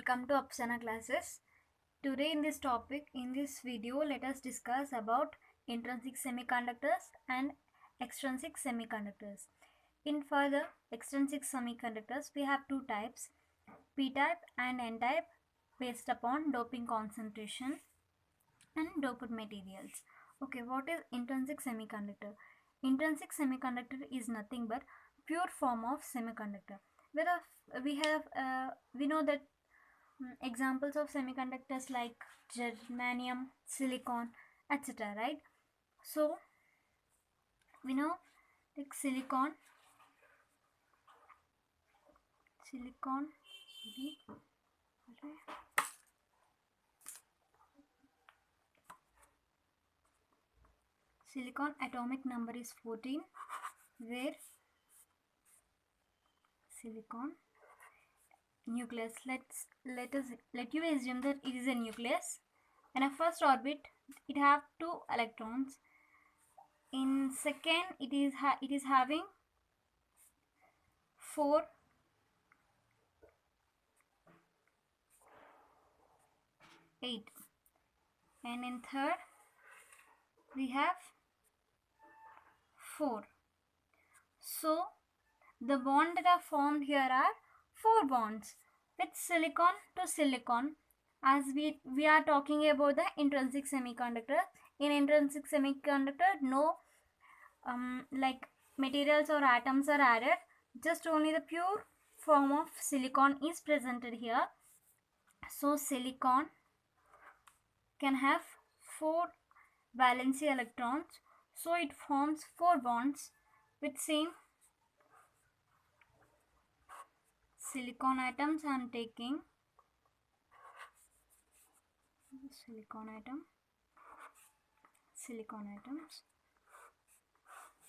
welcome to Apsana classes. Today in this video, let us discuss about intrinsic semiconductors and extrinsic semiconductors. In further extrinsic semiconductors, we have two types, p-type and n-type, based upon doping concentration and doped materials. Okay, what is intrinsic semiconductor? Intrinsic semiconductor is nothing but pure form of semiconductor. We know that examples of semiconductors like germanium, silicon, etc. Right? So we know like silicon. Silicon atomic number is 14, where silicon nucleus. Let you assume that it is a nucleus. In a first orbit, it have 2 electrons. In second, it is having 4 8, and in third we have 4. So the bonds that are formed here are 4 bonds with silicon to silicon, as we are talking about the intrinsic semiconductor. In intrinsic semiconductor, no like materials or atoms are added, just only the pure form of silicon is presented here. So silicon can have 4 valency electrons, so it forms 4 bonds with same silicon atoms. I am taking silicon atoms,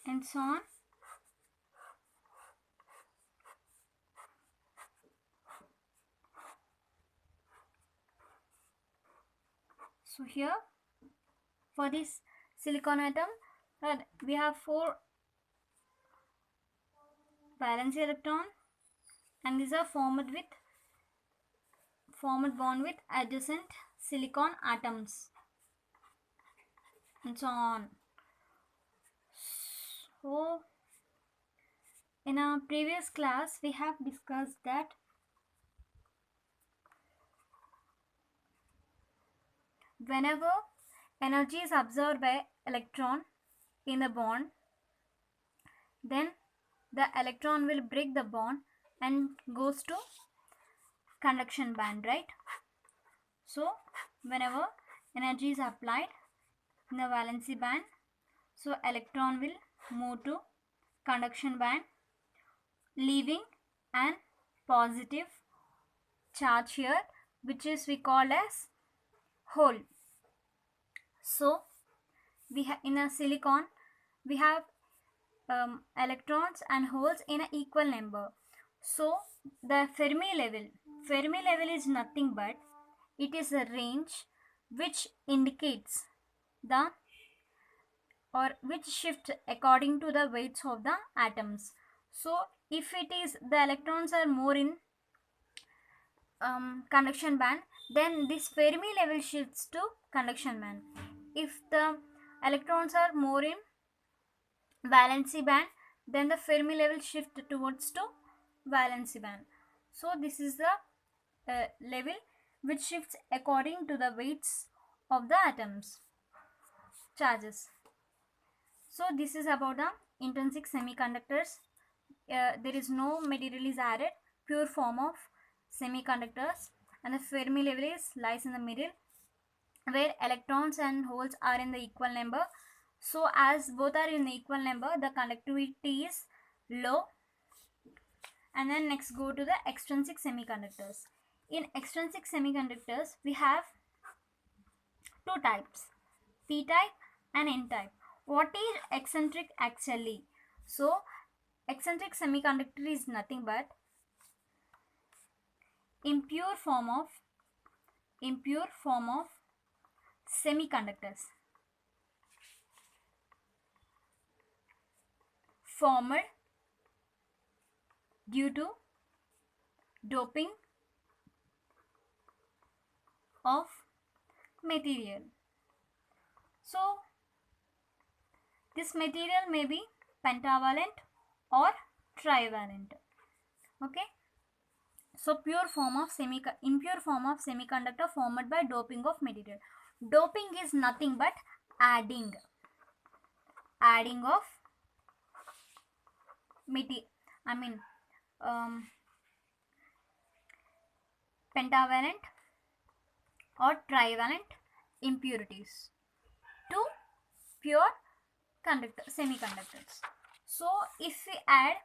and so on. So here for this silicon atom, we have 4 valence electron, and these are formed bond with adjacent silicon atoms, and so on. So in our previous class, we have discussed that whenever energy is absorbed by electron in the bond, then the electron will break the bond and goes to conduction band, right? So whenever energy is applied in the valency band, so electron will move to conduction band, leaving an positive charge here, which is we call as hole. So we have in a silicon, we have electrons and holes in an equal number. So the Fermi level is nothing but it is a range which indicates the or which shift according to the weights of the atoms. So if it is the electrons are more in conduction band, then this Fermi level shifts to conduction band. If the electrons are more in valency band, then the Fermi level shift towards to valency band. So this is the level which shifts according to the weights of the atoms charges. So this is about the intrinsic semiconductors. There is no material is added, pure form of semiconductors, and the Fermi level lies in the middle, where electrons and holes are in the equal number. So as both are in the equal number, the conductivity is low. And then next go to the extrinsic semiconductors. In extrinsic semiconductors, we have two types, p-type and n-type. What is eccentric actually? So eccentric semiconductor is nothing but impure form of semiconductors formed due to doping of material. So this material may be pentavalent or trivalent. Okay. So impure form of semiconductor formed by doping of material. Doping is nothing but adding of pentavalent or trivalent impurities to pure semiconductors. So if we add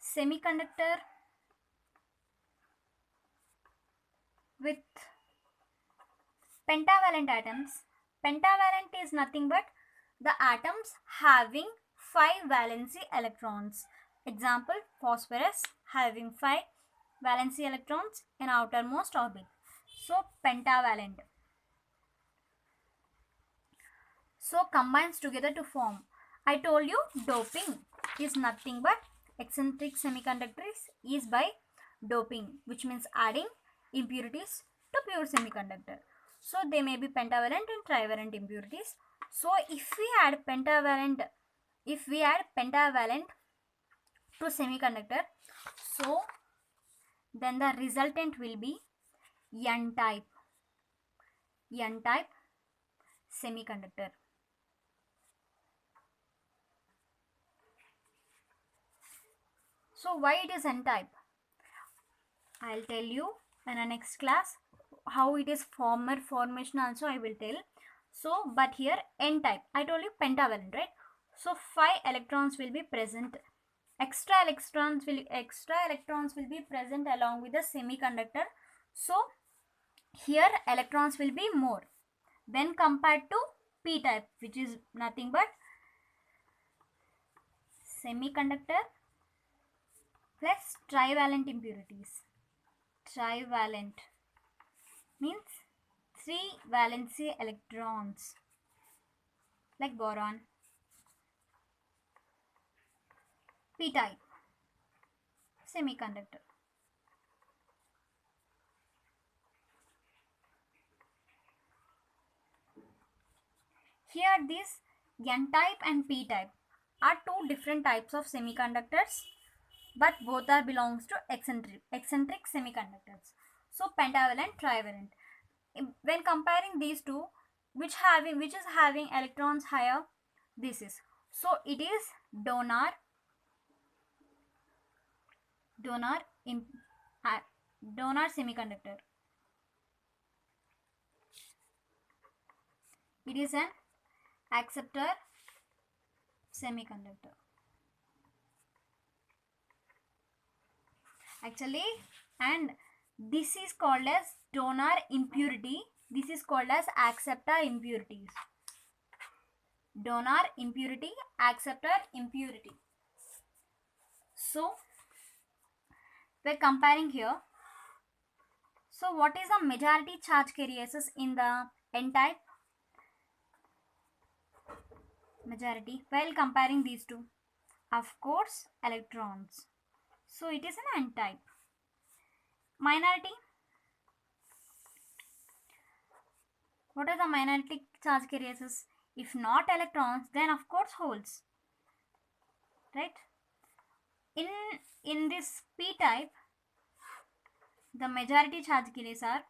semiconductor with pentavalent atoms, pentavalent is nothing but the atoms having 5 valency electrons. Example, phosphorus having 5 valency electrons in outermost orbit. So pentavalent. So combines together to form. I told you doping is nothing but eccentric semiconductors is by doping, which means adding impurities to pure semiconductor. So they may be pentavalent and trivalent impurities. So if we add pentavalent to semiconductor, so then the resultant will be N-type semiconductor. So why it is N-type? I'll tell you in the next class. How it is formation also I will tell. So but here N-type, I told you pentavalent, right? So 5 electrons will be present. Extra electrons will be present along with the semiconductor. So here electrons will be more when compared to P-type, which is nothing but semiconductor plus trivalent impurities. Trivalent means 3 valency electrons like boron. P-type semiconductor. Here this N-type and P-type are 2 different types of semiconductors, but both are belongs to eccentric semiconductors. So pentavalent, trivalent. When comparing these two, which is having electrons higher, this is. So it is donor semiconductor. It is an acceptor semiconductor. Actually, and this is called as donor impurity. This is called as acceptor impurities. Donor impurity, acceptor impurity. So we're comparing here. So what is the majority charge carriers in the N-type? Majority. While comparing these two, of course, electrons. So it is an N-type. Minority. What are the minority charge carriers? If not electrons, then of course holes. Right? In this P-type, the majority charge carriers are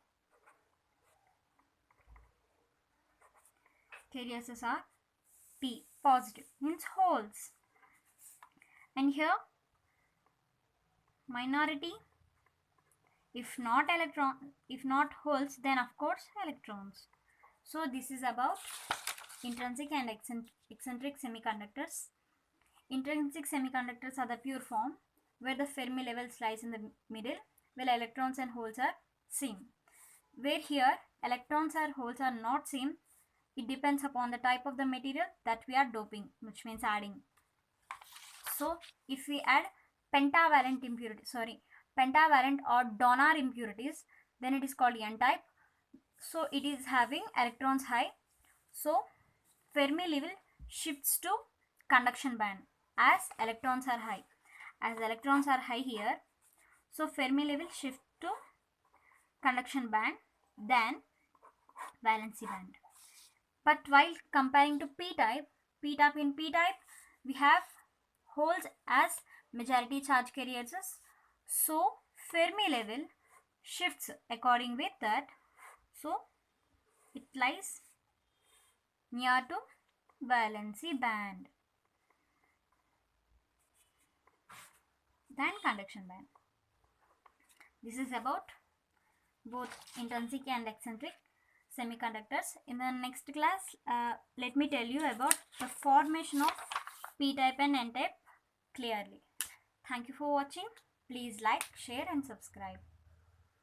P, positive, means holes. And here minority, if not holes, then of course electrons. So this is about intrinsic and eccentric semiconductors. Intrinsic semiconductors are the pure form where the Fermi levels lies in the middle, while electrons and holes are same. Where here electrons and holes are not same, it depends upon the type of the material that we are doping, which means adding. So if we add pentavalent or donor impurities, then it is called N-type. So it is having electrons high. So Fermi level shifts to conduction band as electrons are high. As electrons are high here, so Fermi level shift to conduction band. than valency band. But while comparing to p-type in p-type we have holes as majority charge carriers, so Fermi level shifts according with that, so it lies near to valency band than conduction band. This is about both intrinsic and eccentric semiconductors. In the next class, let me tell you about the formation of p-type and n-type clearly. Thank you for watching. Please like, share and subscribe.